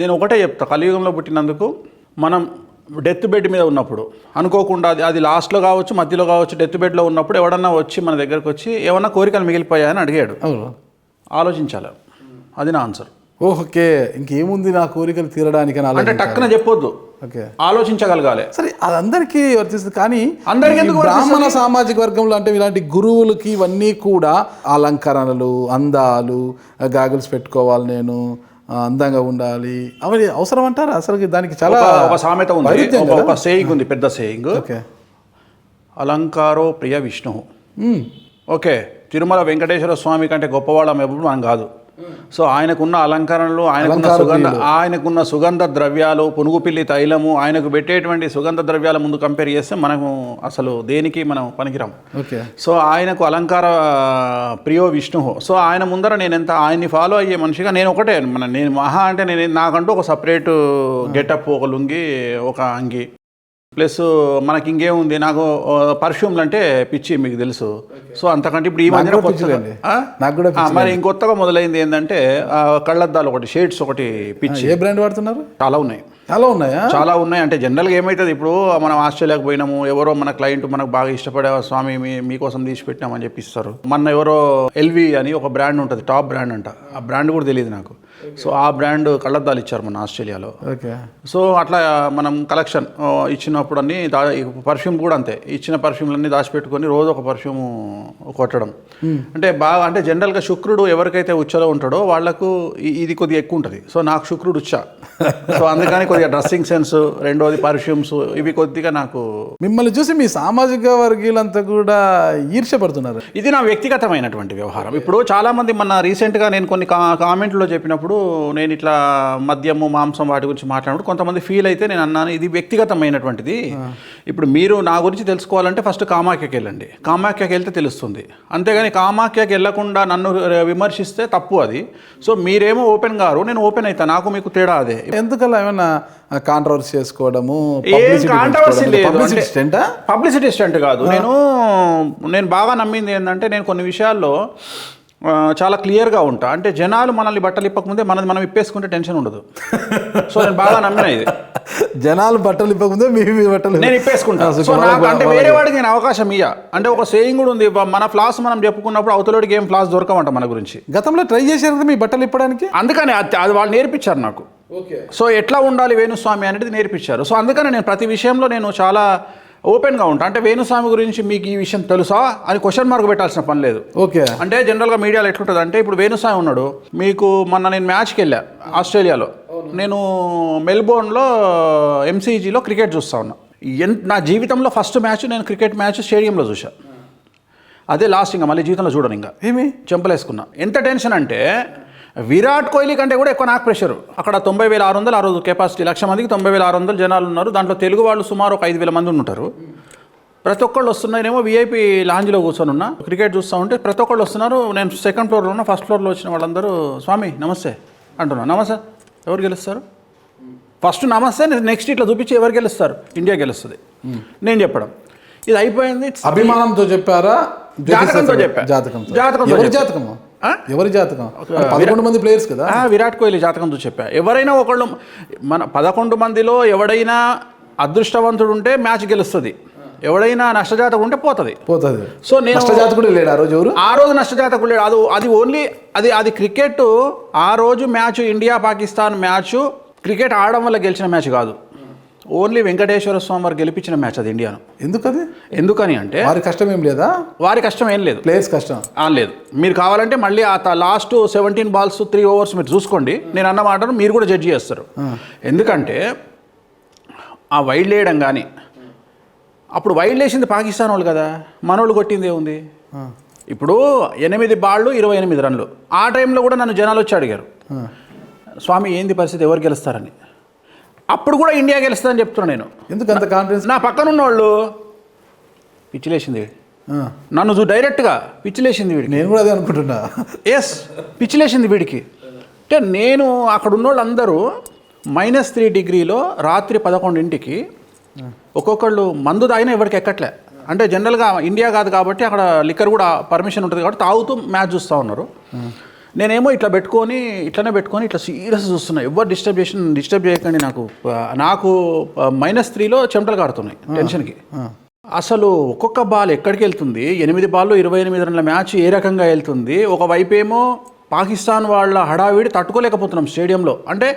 నేను ఒకటే చెప్తా, కలియుగంలో పుట్టినందుకు మనం డెత్ బెడ్ మీద ఉన్నప్పుడు అనుకోకుండా అది లాస్ట్లో కావచ్చు, మధ్యలో కావచ్చు, డెత్ బెడ్లో ఉన్నప్పుడు ఎవడన్నా వచ్చి మన దగ్గరకు వచ్చి ఏమన్నా కోరికలు మిగిలిపోయాయని అడిగాడు. ఆలోచించాలి, అది నా ఆన్సర్. ఓకే, ఇంకేముంది నా కోరికలు తీరడానికి అంటే టక్కున చెప్పొద్దు, ఓకే, ఆలోచించగలగాలి. సరే, అది అందరికీ వర్తిస్తుంది. కానీ అందరికీ ఎందుకు బ్రాహ్మణ సామాజిక వర్గంలో అంటే ఇలాంటి గురువులకి ఇవన్నీ కూడా అలంకరణలు, అందాలు, గాగుల్స్ పెట్టుకోవాలి, నేను అందంగా ఉండాలి, అవి అవసరం అంటారా? అసలు దానికి చాలా ఒక సామెత ఉంది, ఒక సేయింగ్ ఉంది, పెద్ద సేయింగ్. ఓకే, అలంకారో ప్రియ విష్ణు. ఓకే, తిరుమల వెంకటేశ్వర స్వామి కంటే గొప్పవాళ్ళం ఎప్పుడు మనం కాదు. సో ఆయనకున్న అలంకరణలు, ఆయనకున్న సుగంధ ద్రవ్యాలు, పునుగుపిల్లి తైలము, ఆయనకు పెట్టేటువంటి సుగంధ ద్రవ్యాల ముందు కంపేర్ చేస్తే మనము అసలు దేనికి మనం పనికిరాం. ఓకే, సో ఆయనకు అలంకార ప్రియో విష్ణు. సో ఆయన ముందర నేను ఎంత ఆయన్ని ఫాలో అయ్యే మనిషిగా నేను ఒకటే, నేను మహా అంటే నేను నాకంటూ ఒక సపరేట్ గెటప్, ఒక లుంగి, ఒక అంగి, ప్లస్ మనకి ఇంకేముంది, నాకు పర్ఫ్యూమ్లు అంటే పిచ్చి, మీకు తెలుసు. సో అంతకంటే ఇప్పుడు ఈ మధ్యన మరి ఇంకొత్తగా మొదలైంది ఏంటంటే కళ్ళద్దాలు ఒకటి, షేడ్స్ ఒకటి పిచ్చి. ఏ బ్రాండ్ వాడుతున్నారు? చాలా ఉన్నాయి. చాలా ఉన్నాయి. అంటే జనరల్గా ఏమవుతుంది, ఇప్పుడు మనం ఆస్ట్రేలియాకి పోయినాము, ఎవరో మన క్లయింట్ మనకు బాగా ఇష్టపడే స్వామి మీకోసం తీసి పెట్టినామని చెప్పిస్తారు. మొన్న ఎవరో ఎల్వి అని ఒక బ్రాండ్ ఉంటుంది, టాప్ బ్రాండ్ అంట, ఆ బ్రాండ్ కూడా తెలియదు నాకు. సో ఆ బ్రాండ్ కళ్ళద్దాలు ఇచ్చారు మన ఆస్ట్రేలియాలో. ఓకే, సో అట్లా మనం కలెక్షన్ ఇచ్చినప్పుడు అన్ని పర్ఫ్యూమ్ కూడా అంతే, ఇచ్చిన పర్ఫ్యూమ్లన్నీ దాచిపెట్టుకొని రోజు ఒక పర్ఫ్యూమ్ కొట్టడం. అంటే బాగా, అంటే జనరల్గా శుక్రుడు ఎవరికైతే ఉచ్చలో ఉంటాడో వాళ్ళకు ఇది కొద్దిగా ఎక్కువ ఉంటుంది. సో నాకు శుక్రుడు ఉచ్చ, సో అందుకని కొద్దిగా డ్రెస్సింగ్ సెన్స్, రెండోది పర్ఫ్యూమ్స్, ఇవి కొద్దిగా నాకు. మిమ్మల్ని చూసి మీ సామాజిక వర్గీయులంతా కూడా ఈర్ష్యపడుతున్నారు. ఇది నా వ్యక్తిగతమైనటువంటి వ్యవహారం. ఇప్పుడు చాలామంది మన రీసెంట్గా నేను కొన్ని కామెంట్లో చెప్పినప్పుడు, నేను ఇట్లా మద్యము, మాంసం వాటి గురించి మాట్లాడినప్పుడు కొంతమంది ఫీల్ అయితే నేను అన్నాను, ఇది వ్యక్తిగతమైనటువంటిది. ఇప్పుడు మీరు నా గురించి తెలుసుకోవాలంటే ఫస్ట్ కామాఖ్యకి వెళ్ళండి, కామాఖ్యకి వెళ్తే తెలుస్తుంది. అంతేగాని కామాఖ్యకి వెళ్ళకుండా నన్ను విమర్శిస్తే తప్పు అది. సో మీరేమో ఓపెన్ గారు, నేను ఓపెన్ అవుతాను, నాకు మీకు తేడా అదే. ఎందుకలా ఏమన్నా కాంట్రవర్సీ చేసుకోవడము? కాంట్రవర్సీ లేదు, పబ్లిసిటీ స్టంట్ కాదు. నేను బాగా నమ్మింది ఏంటంటే, నేను కొన్ని విషయాల్లో చాలా క్లియర్గా ఉంటా. అంటే జనాలు మనల్ని బట్టలు ఇప్పకముందే మనం ఇప్పేసుకుంటే టెన్షన్ ఉండదు. సో నేను బాగా నమ్మిన ఇది, జనాలు బట్టలు ఇప్పకముందే మీ బట్టలు నేను ఇప్పేసుకుంటాను. సో నాకు అంటే వేరే వాడికి నేను అవకాశం ఇయ్య. అంటే ఒక సేయింగ్ కూడా ఉంది, మన ఫ్లాస్ మనం చెప్పుకున్నప్పుడు అవతలోడికి ఏం ఫ్లాస్ దొరకమంట మన గురించి. గతంలో ట్రై చేశారు కదా మీ బట్టలు ఇప్పడానికి, అందుకని అది వాళ్ళు నేర్పించారు నాకు. సో ఎట్లా ఉండాలి వేణుస్వామి అనేది నేర్పించారు. సో అందుకని నేను ప్రతి విషయంలో నేను చాలా ఓపెన్గా ఉంటా. అంటే వేణుస్వామి గురించి మీకు ఈ విషయం తెలుసా అని క్వశ్చన్ మార్క్ పెట్టాల్సిన పని లేదు. ఓకే, అంటే జనరల్గా మీడియాలో ఎట్లుంటుంది అంటే, ఇప్పుడు వేణుస్వామి ఉన్నాడు, మీకు మొన్న నేను మ్యాచ్కి వెళ్ళా ఆస్ట్రేలియాలో, నేను మెల్బోర్న్లో ఎంసీజీలో క్రికెట్ చూస్తా ఉన్నా. నా జీవితంలో ఫస్ట్ మ్యాచ్, నేను క్రికెట్ మ్యాచ్ స్టేడియంలో చూసా. అదే లాస్ట్, ఇంకా మళ్ళీ జీవితంలో చూడను. ఇంకా ఏమి చెంపలేసుకున్నా. ఎంత టెన్షన్ అంటే, విరాట్ కోహ్లీ కంటే కూడా ఎక్కువ నాకు ప్రెషర్. అక్కడ 90,600 ఆ రోజు కెపాసిటీ, 1,00,000 మందికి 90,600 జనాలు ఉన్నారు. దాంట్లో తెలుగు వాళ్ళు సుమారు ఒక 5,000 మంది ఉంటారు. ప్రతి ఒక్కళ్ళు వస్తున్నారేమో, వీఐపీ లాంజ్లో కూర్చొని ఉన్నా, క్రికెట్ చూస్తూ ఉంటే ప్రతి ఒక్కళ్ళు వస్తున్నారు. నేను సెకండ్ ఫ్లోర్లో ఉన్నా, ఫస్ట్ ఫ్లోర్లో వచ్చిన వాళ్ళందరూ స్వామి నమస్తే అంటున్నా. నమస్తే, ఎవరు గెలుస్తారు? ఫస్ట్ నమస్తే, నెక్స్ట్ ఇట్లా చూపించి ఎవరు గెలుస్తారు, ఇండియా గెలుస్తుంది నేను చెప్పడం. ఇది అయిపోయింది. అభిమానంతో చెప్పారా? జాతకంతో చెప్పా. జాతకం ఎవరి జాతకం? 11 మంది ప్లేయర్స్ కదా. విరాట్ కోహ్లీ జాతకంతో చెప్పా. ఎవరైనా ఒకళ్ళు, మన 11 మందిలో ఎవడైనా అదృష్టవంతుడు ఉంటే మ్యాచ్ గెలుస్తుంది, ఎవడైనా నష్టజాతకుడు ఉంటే పోతుంది. సో నేను నష్టజాతకుడు లేడు ఆ రోజు. ఎవరు ఆ రోజు నష్టజాతకుడు లేడు. అది ఓన్లీ అది క్రికెట్. ఆ రోజు match India Pakistan match cricket ఆడడం వల్ల గెలిచిన మ్యాచ్ కాదు, ఓన్లీ వెంకటేశ్వర స్వామి వారు గెలిపించిన మ్యాచ్ అది ఇండియాను. ఎందుకని అంటే వారి కష్టం ఏం లేదా? వారి కష్టం ఏం లేదు, ప్లేయర్స్ కష్టం లేదు. మీరు కావాలంటే మళ్ళీ ఆ లాస్ట్ 17 balls 3 overs మీరు చూసుకోండి, నేను అన్న మాటను మీరు కూడా జడ్జి చేస్తారు. ఎందుకంటే ఆ వైడ్ లేయడం కానీ, అప్పుడు వైడ్ లేసింది పాకిస్తాన్ వాళ్ళు కదా, మనోళ్ళు కొట్టింది ఏముంది. ఇప్పుడు 8 balls 28 runs. ఆ టైంలో కూడా నన్ను జనాలు వచ్చి అడిగారు, స్వామి ఏంది పరిస్థితి, ఎవరు గెలుస్తారని. అప్పుడు కూడా ఇండియా గెలుస్తుందని చెప్తున్నాను నేను. ఎందుకు అంత కాన్ఫిడెన్స్? నా పక్కన ఉన్న వాళ్ళు పిచ్చిలేసింది, నన్ను డైరెక్ట్గా పిచ్చిలేసింది వీడికి. నేను కూడా అదే అనుకుంటున్నా. ఎస్, పిచ్చిలేసింది వీడికి. అంటే నేను అక్కడ ఉన్న వాళ్ళందరూ -3 degrees రాత్రి 11ంటికి ఒక్కొక్కళ్ళు మందు తాగినా ఎవరికి ఎక్కట్లే. అంటే జనరల్గా ఇండియా కాదు కాబట్టి అక్కడ లిక్కర్ కూడా పర్మిషన్ ఉంటుంది కాబట్టి తాగుతూ మ్యాచ్ చూస్తూ ఉన్నారు. నేనేమో ఇట్లా ఇట్లనే పెట్టుకొని ఇట్లా సీరియస్ చూస్తున్నా, ఎవరు డిస్టర్బ్ చేయకండి, నాకు -3లో చెమటలు కారుతున్నాయి టెన్షన్కి. అసలు ఒక్కొక్క బాల్ ఎక్కడికి వెళ్తుంది, 8 బాళ్ళు 28 రన్ల మ్యాచ్ ఏ రకంగా వెళ్తుంది, ఒకవైపేమో పాకిస్తాన్ వాళ్ళ హడావిడి తట్టుకోలేకపోతున్నాం స్టేడియంలో. అంటే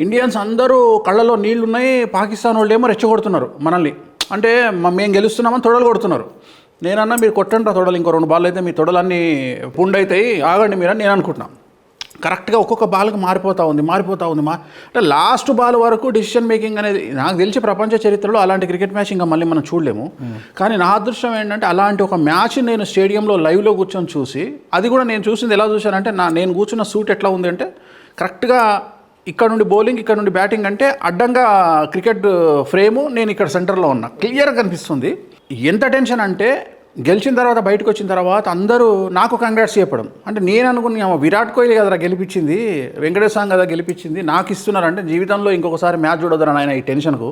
ఇండియన్స్ అందరూ కళ్ళలో నీళ్లు ఉన్నాయి, పాకిస్తాన్ వాళ్ళు ఏమో రెచ్చగొడుతున్నారు మనల్ని. అంటే మేము గెలుస్తున్నామని తొడలు కొడుతున్నారు. నేనన్నా మీరు కొట్టండి తొడలు, ఇంకో 2 బాల్ అయితే మీ తొడలన్నీ పుండైతాయి, ఆగండి మీరని నేను అనుకుంటున్నాను. కరెక్ట్గా ఒక్కొక్క బాల్కి మారిపోతూ ఉంది. అంటే లాస్ట్ బాల్ వరకు డెసిషన్ మేకింగ్ అనేది నాకు తెలిసి ప్రపంచ చరిత్రలో అలాంటి క్రికెట్ మ్యాచ్ ఇంకా మళ్ళీ మనం చూడలేము. కానీ నా అదృష్టం ఏంటంటే అలాంటి ఒక మ్యాచ్ నేను స్టేడియంలో లైవ్లో కూర్చొని చూసి, అది కూడా నేను చూసింది ఎలా చూశానంటే, నేను కూర్చున్న సూట్ ఎట్లా ఉంది అంటే కరెక్ట్గా ఇక్కడ నుండి బౌలింగ్, ఇక్కడ నుండి బ్యాటింగ్, అంటే అడ్డంగా క్రికెట్ ఫ్రేము, నేను ఇక్కడ సెంటర్లో ఉన్నా, క్లియర్గా కనిపిస్తుంది. ఎంత టెన్షన్ అంటే గెలిచిన తర్వాత బయటకు వచ్చిన తర్వాత అందరూ నాకు కంగ్రాట్స్ చెప్పడం. అంటే నేను అనుకున్నా విరాట్ కోహ్లీ కదరా గెలిపించింది, వెంకటేశ్వర స్వామి కదా గెలిపించింది, నాకు ఇస్తున్నారంటే జీవితంలో ఇంకొకసారి మ్యాచ్ చూడొద్దని ఆయన ఈ టెన్షన్కు.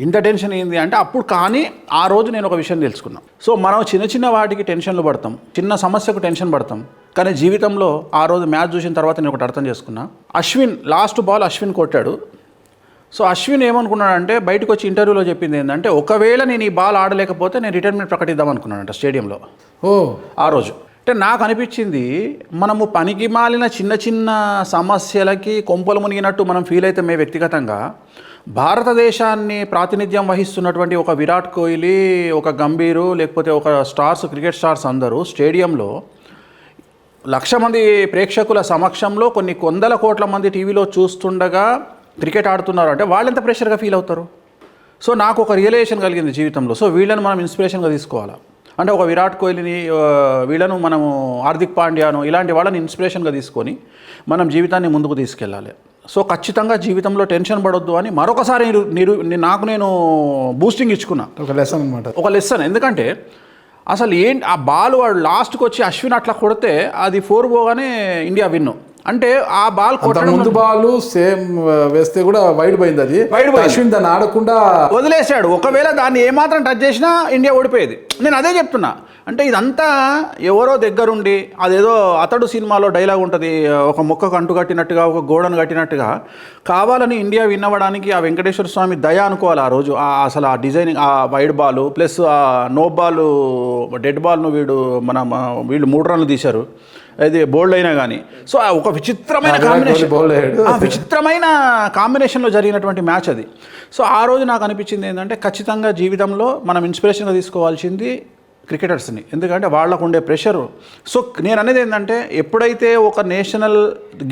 ఇంత టెన్షన్ ఏంది అంటే అప్పుడు. కానీ ఆ రోజు నేను ఒక విషయం తెలుసుకున్నాను. సో మనం చిన్న వాటికి టెన్షన్లు పడతాం, చిన్న సమస్యకు టెన్షన్ పడతాం. కానీ జీవితంలో ఆ రోజు మ్యాచ్ చూసిన తర్వాత నేను ఒకటి అర్థం చేసుకున్నా. లాస్ట్ బాల్ అశ్విన్ కొట్టాడు. సో అశ్విన్ ఏమనుకున్నాడంటే బయటకు వచ్చి ఇంటర్వ్యూలో చెప్పింది ఏంటంటే, ఒకవేళ నేను ఈ బాల్ ఆడలేకపోతే నేను రిటైర్మెంట్ ప్రకటిద్దాం అనుకున్నానంట స్టేడియంలో ఆ రోజు. అంటే నాకు అనిపించింది, మనము పనికి మాలిన చిన్న సమస్యలకి కొంపలు మునిగినట్టు మనం ఫీల్ అయితే వ్యక్తిగతంగా, భారతదేశాన్ని ప్రాతినిధ్యం వహిస్తున్నటువంటి ఒక విరాట్ కోహ్లీ, ఒక గంభీరు, లేకపోతే ఒక క్రికెట్ స్టార్స్ అందరూ స్టేడియంలో 1,00,000 మంది ప్రేక్షకుల సమక్షంలో కొన్ని వందల కోట్ల మంది టీవీలో చూస్తుండగా క్రికెట్ ఆడుతున్నారు అంటే వాళ్ళు ఎంత ప్రెషర్గా ఫీల్ అవుతారు. సో నాకు ఒక రియలైజేషన్ కలిగింది జీవితంలో. సో వీళ్ళని మనం ఇన్స్పిరేషన్గా తీసుకోవాలి. అంటే ఒక విరాట్ కోహ్లీని, వీళ్ళను మనము హార్దిక్ పాండ్యాను, ఇలాంటి వాళ్ళని ఇన్స్పిరేషన్గా తీసుకొని మనం జీవితాన్ని ముందుకు తీసుకెళ్ళాలి. సో ఖచ్చితంగా జీవితంలో టెన్షన్ పడొద్దు అని మరొకసారి నాకు నేను బూస్టింగ్ ఇచ్చుకున్నా. ఒక లెసన్ అనమాట, ఒక లెసన్. ఎందుకంటే అసలు ఏంటి ఆ బాల్ వాడు లాస్ట్కి వచ్చి అశ్విన్ అట్లా కొడితే అది 4 పోగానే ఇండియా విన్ను. అంటే ఆ బాల్ ముందు బాల్ సేమ్ వేస్తే కూడా వైడ్ పోయింది, అది అశ్విన్ దాన్ని ఆడకుండా వదిలేశాడు. ఒకవేళ దాన్ని ఏమాత్రం టచ్ చేసినా ఇండియా ఓడిపోయేది. నేను అదే చెప్తున్నా. అంటే ఇదంతా ఎవరో దగ్గరుండి, అదేదో అతడు సినిమాలో డైలాగ్ ఉంటుంది, ఒక మొక్కకు అంటు కట్టినట్టుగా, ఒక గోడను కట్టినట్టుగా కావాలని ఇండియా విన్ అవ్వడానికి ఆ వెంకటేశ్వర స్వామి దయ అనుకోవాలి ఆ రోజు. అసలు ఆ డిజైనింగ్, ఆ వైడ్ బాల్ ప్లస్ ఆ నో బాల్, డెడ్ బాల్ను వీళ్ళు 3 రన్లు తీశారు, అది బోల్డ్ అయినా కానీ. సో ఒక విచిత్రమైన కాంబినేషన్లో జరిగినటువంటి మ్యాచ్ అది. సో ఆ రోజు నాకు అనిపించింది ఏంటంటే, ఖచ్చితంగా జీవితంలో మనం ఇన్స్పిరేషన్గా తీసుకోవాల్సింది క్రికెటర్స్ని. ఎందుకంటే వాళ్ళకు ఉండే ప్రెషరు. సో నేను అనేది ఏంటంటే, ఎప్పుడైతే ఒక నేషనల్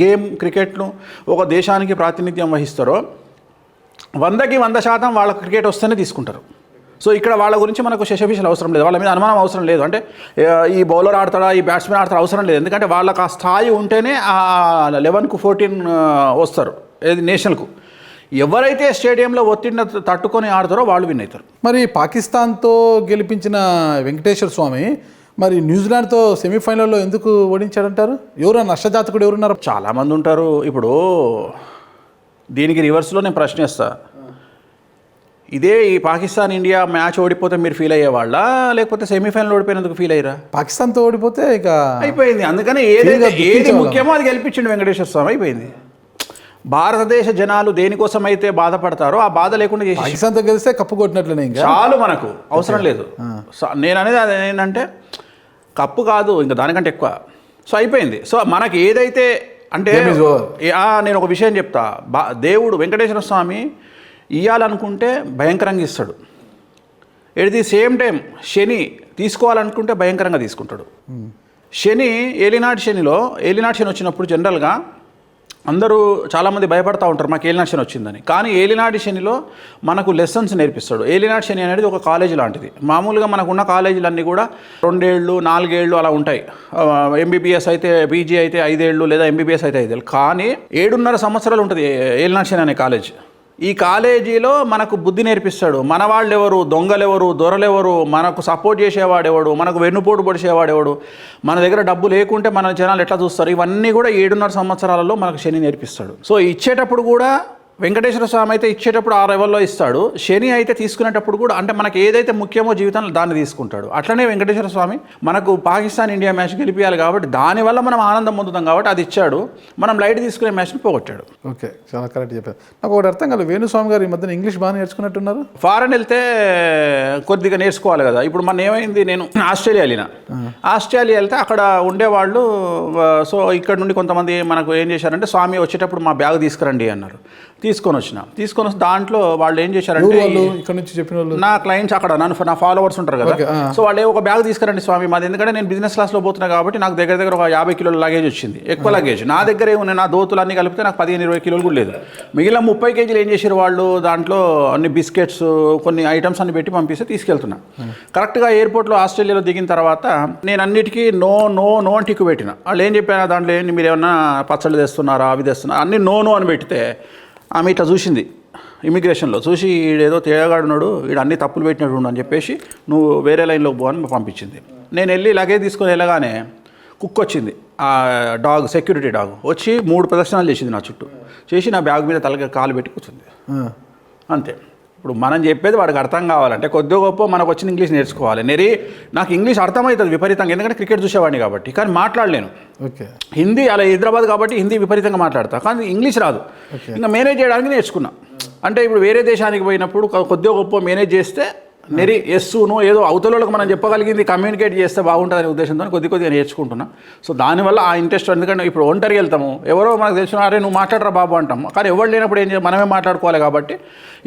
గేమ్ క్రికెట్ను ఒక దేశానికి ప్రాతినిధ్యం వహిస్తారో 100కి 100% వాళ్ళకి క్రికెట్ వస్తేనే తీసుకుంటారు. సో ఇక్కడ వాళ్ళ గురించి మనకు శశభిషలు అవసరం లేదు, వాళ్ళ మీద అనుమానం అవసరం లేదు. అంటే ఈ బౌలర్ ఆడతాడా, ఈ బ్యాట్స్మెన్ ఆడతాడా అవసరం లేదు. ఎందుకంటే వాళ్ళకి ఆ స్థాయి ఉంటేనే ఆ 11కు 14 వస్తారు ఏది నేషనల్కు. ఎవరైతే స్టేడియంలో ఒత్తిడిని తట్టుకొని ఆడతారో వాళ్ళు విన్ అవుతారు. మరి పాకిస్తాన్తో గెలిపించిన వెంకటేశ్వర స్వామి మరి న్యూజిలాండ్తో సెమీఫైనల్లో ఎందుకు ఓడించాడంటారు? ఎవరు నష్టజాతకుడు ఎవరున్నారు? చాలామంది ఉంటారు. ఇప్పుడు దీనికి రివర్స్లో నేను ప్రశ్నిస్తాను. ఇదే ఈ పాకిస్తాన్ ఇండియా మ్యాచ్ ఓడిపోతే మీరు ఫీల్ అయ్యేవాళ్ళ, లేకపోతే సెమీఫైనల్ ఓడిపోయినందుకు ఫీల్ అయ్యారా? పాకిస్తాన్తో ఓడిపోతే ఇక అయిపోయింది. అందుకని ఏది ముఖ్యమో అది గెలిపించండి వెంకటేశ్వర స్వామి, అయిపోయింది. భారతదేశ జనాలు దేనికోసం అయితే బాధపడతారో ఆ బాధ లేకుండా చేసి పాకిస్తాన్తో గెలిస్తే కప్పు కొట్టినట్లనే, ఇంకా చాలు, మనకు అవసరం లేదు. నేను అనేది అది ఏంటంటే కప్పు కాదు, ఇంకా దానికంటే ఎక్కువ. సో అయిపోయింది. సో మనకి ఏదైతే అంటే నేను ఒక విషయం చెప్తా. దేవుడు వెంకటేశ్వర స్వామి ఇవ్వాలనుకుంటే భయంకరంగా ఇస్తాడు. ఎట్ ది సేమ్ టైం శని తీసుకోవాలనుకుంటే భయంకరంగా తీసుకుంటాడు. శని ఏలినాటి శని వచ్చినప్పుడు జనరల్గా అందరూ చాలామంది భయపడతా ఉంటారు, మాకు ఏలినాటి శని వచ్చిందని. కానీ ఏలినాటి శనిలో మనకు లెసన్స్ నేర్పిస్తాడు. ఏలినాటి శని అనేది ఒక కాలేజీ లాంటిది. మామూలుగా మనకున్న కాలేజీలన్నీ కూడా 2 ఏళ్ళు 4 ఏళ్ళు అలా ఉంటాయి. MBBS అయితే, PG అయితే 5 ఏళ్ళు, లేదా MBBS అయితే 5 ఏళ్ళు. కానీ 7.5 సంవత్సరాలు ఉంటుంది ఏలినాటి శని అనే కాలేజ్. ఈ కాలేజీలో మనకు బుద్ధి నేర్పిస్తాడు. మన వాళ్ళు ఎవరు, దొంగలెవరు, దొరలెవరు, మనకు సపోర్ట్ చేసేవాడెవడు, మనకు వెన్నుపోటు పొడిచేవాడెవడు, మన దగ్గర డబ్బు లేకుంటే మన జనాలు ఎట్లా చూస్తారు, ఇవన్నీ కూడా 7.5 సంవత్సరాలలో మనకు శని నేర్పిస్తాడు. సో ఇచ్చేటప్పుడు కూడా వెంకటేశ్వర స్వామి అయితే ఇచ్చేటప్పుడు ఆ లెవెల్లో ఇస్తాడు. శని అయితే తీసుకునేటప్పుడు కూడా అంటే మనకి ఏదైతే ముఖ్యమో జీవితంలో దాన్ని తీసుకుంటాడు. అట్లనే వెంకటేశ్వర స్వామి మనకు పాకిస్తాన్ ఇండియా మ్యాచ్ గెలిపియాలి కాబట్టి దానివల్ల మనం ఆనందం పొందుతాం కాబట్టి అది ఇచ్చాడు. మనం లైట్ తీసుకునే మ్యాచ్ని పోగొట్టాడు. ఓకే, చాలా కరెక్ట్ చెప్పారు. నాకు ఒకటి అర్థం కాదు, వేణుస్వామి గారు ఈ మధ్యన ఇంగ్లీష్ బాగా నేర్చుకున్నట్టున్నారు. ఫారెన్ వెళ్తే కొద్దిగా నేర్చుకోవాలి కదా. ఇప్పుడు మన ఏమైంది, నేను ఆస్ట్రేలియా వెళ్ళిన. ఆస్ట్రేలియా వెళ్తే అక్కడ ఉండేవాళ్ళు సో ఇక్కడ నుండి కొంతమంది మనకు ఏం చేశారంటే స్వామి వచ్చేటప్పుడు మా బ్యాగ్ తీసుకురండి అన్నారు. తీసుకొని వచ్చి దాంట్లో వాళ్ళు ఏం చేశారంటే ఇక్కడ నుంచి చెప్పిన వాళ్ళు నా క్లయింట్స్ అక్కడ నా ఫాలోవర్స్ ఉంటారు కదా. సో వాళ్ళు ఒక బ్యాగ్ తీసుకురండి స్వామి మాది, ఎందుకంటే నేను బిజినెస్ క్లాస్లో పోతున్నా కాబట్టి నాకు దగ్గర ఒక 50 కిలోల లగేజ్ వచ్చింది, ఎక్కువ లగేజ్ నా దగ్గరే ఉన్నాయి. నా దోతులు అన్నీ కలిపితే నాకు 15-20 కిలోలు కూడా లేదు. మిగిలిన 30 కేజీలు ఏం చేశారు వాళ్ళు, దాంట్లో అన్ని బిస్కెట్స్ కొన్ని ఐటమ్స్ అన్ని పెట్టి పంపిస్తే తీసుకెళ్తున్నా. కరెక్ట్గా ఎయిర్పోర్ట్లో ఆస్ట్రేలియాలో దిగిన తర్వాత నేను అన్నిటికీ నో నో నో అని టిక్కు పెట్టిన. వాళ్ళు ఏం చెప్పారు, దాంట్లో ఏంటి మీరు ఏమన్నా పచ్చళ్ళు తెస్తున్నారా అవి తెస్తున్నారా అన్నీ నో నో అని పెడితే ఆమె ఇట్లా చూసింది ఇమిగ్రేషన్లో, చూసి ఈడేదో తేడాగాడున్నాడు, ఈడు అన్ని తప్పులు పెట్టినట్టు అని చెప్పేసి నువ్వు వేరే లైన్లోకి పో అని పంపించింది. నేను వెళ్ళి లగేజ్ తీసుకొని వెళ్ళగానే కుక్ వచ్చింది, ఆ డాగ్ సెక్యూరిటీ డాగ్ వచ్చి 3 ప్రదర్శనలు చేసింది నా చుట్టూ, చేసి నా బ్యాగ్ మీద తలకి కాలు పెట్టి కూర్చుంది. అంతే. ఇప్పుడు మనం చెప్పేది వాడికి అర్థం కావాలంటే కొద్దిగా గొప్ప మనకు వచ్చిన ఇంగ్లీష్ నేర్చుకోవాలి. నాకు ఇంగ్లీష్ అర్థమవుతుంది విపరీతంగా, ఎందుకంటే క్రికెట్ చూసేవాడిని కాబట్టి, కానీ మాట్లాడలేను. ఓకే, హిందీ అలా హైదరాబాద్ కాబట్టి హిందీ విపరీతంగా మాట్లాడతా, కానీ ఇంగ్లీష్ రాదు. ఇంకా మేనేజ్ చేయడానికి నేర్చుకున్నా. అంటే ఇప్పుడు వేరే దేశానికి పోయినప్పుడు కొద్దిగా గొప్ప మేనేజ్ చేస్తే ఎస్సును ఏదో అవతలకు మనం చెప్పగలిగింది కమ్యూనికేట్ చేస్తే బాగుంటుందనే ఉద్దేశంతో కొద్దిగా నేర్చుకుంటున్నా. సో దానివల్ల ఆ ఇంట్రెస్ట్, ఎందుకంటే ఇప్పుడు ఒంటరికి వెళ్తాము, ఎవరో మనకు తెలిసిన అరే నువ్వు మాట్లాడరా బాబు అంటాము, కానీ ఎవరు లేనప్పుడు ఏం మనమే మాట్లాడుకోవాలి కాబట్టి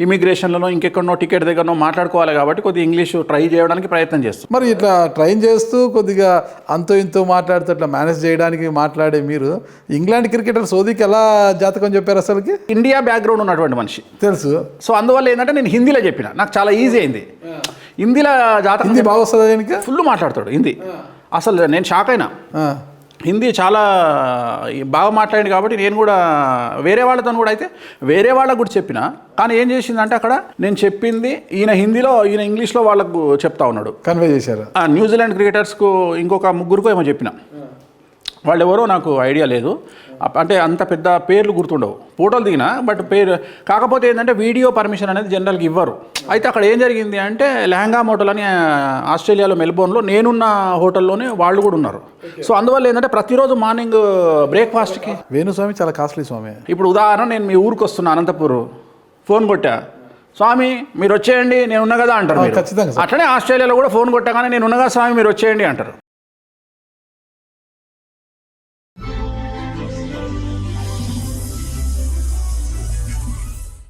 ఇమిగ్రేషన్లలో ఇంకెక్కడనో టికెట్ దగ్గరనో మాట్లాడుకోవాలి కాబట్టి కొద్దిగా ఇంగ్లీష్ ట్రై చేయడానికి ప్రయత్నం చేస్తాం. మరి ఇట్లా ట్రైన్ చేస్తూ కొద్దిగా అంతో ఇంతో మాట్లాడుతూ ఇట్లా మేనేజ్ చేయడానికి మాట్లాడే మీరు ఇంగ్లాండ్ క్రికెటర్ సోదీకి ఎలా జాతకం చెప్పారు అసలుకి? ఇండియా బ్యాక్గ్రౌండ్ ఉన్నటువంటి మనిషి తెలుసు. సో అందువల్ల ఏంటంటే నేను హిందీలో చెప్పిన, నాకు చాలా ఈజీ అయింది. హిందీలో జాతకం హిందీ బాగా వస్తుంది, ఆయనకి ఫుల్ మాట్లాడతాడు హిందీ. అసలు నేను షాక్ అయినా, హిందీ చాలా బాగా మాట్లాడింది కాబట్టి నేను కూడా వేరే వాళ్ళతో కూడా అయితే వేరే వాళ్ళకు కూడా చెప్పిన. కానీ ఏం చేసిందంటే అక్కడ నేను చెప్పింది ఈయన హిందీలో ఈయన ఇంగ్లీష్లో వాళ్ళకు చెప్తా ఉన్నాడు, కన్వే చేశారు. న్యూజిలాండ్ క్రికెటర్స్కు ఇంకొక 3 ఏమో చెప్పిన, వాళ్ళు ఎవరో నాకు ఐడియా లేదు, అంటే అంత పెద్ద పేర్లు గుర్తుండవు, ఫోటోలు దిగిన బట్ పేరు. కాకపోతే ఏంటంటే వీడియో పర్మిషన్ అనేది జనరల్గా ఇవ్వరు. అయితే అక్కడ ఏం జరిగింది అంటే లెహంగా హోటల్ అని ఆస్ట్రేలియాలో మెల్బోర్న్లో నేనున్న హోటల్లోనే వాళ్ళు కూడా ఉన్నారు. సో అందువల్ల ఏంటంటే ప్రతిరోజు మార్నింగ్ బ్రేక్ఫాస్ట్కి వేణుస్వామి చాలా కాస్ట్లీ స్వామి. ఇప్పుడు ఉదాహరణ నేను మీ ఊరికి వస్తున్నా అనంతపూర్, ఫోన్ కొట్టా, స్వామి మీరు వచ్చేయండి నేను ఉన్నా కదా అంటారు. ఖచ్చితంగా. అట్లనే ఆస్ట్రేలియాలో కూడా ఫోన్ కొట్టగానే నేను ఉన్నగా స్వామి మీరు వచ్చేయండి అంటారు.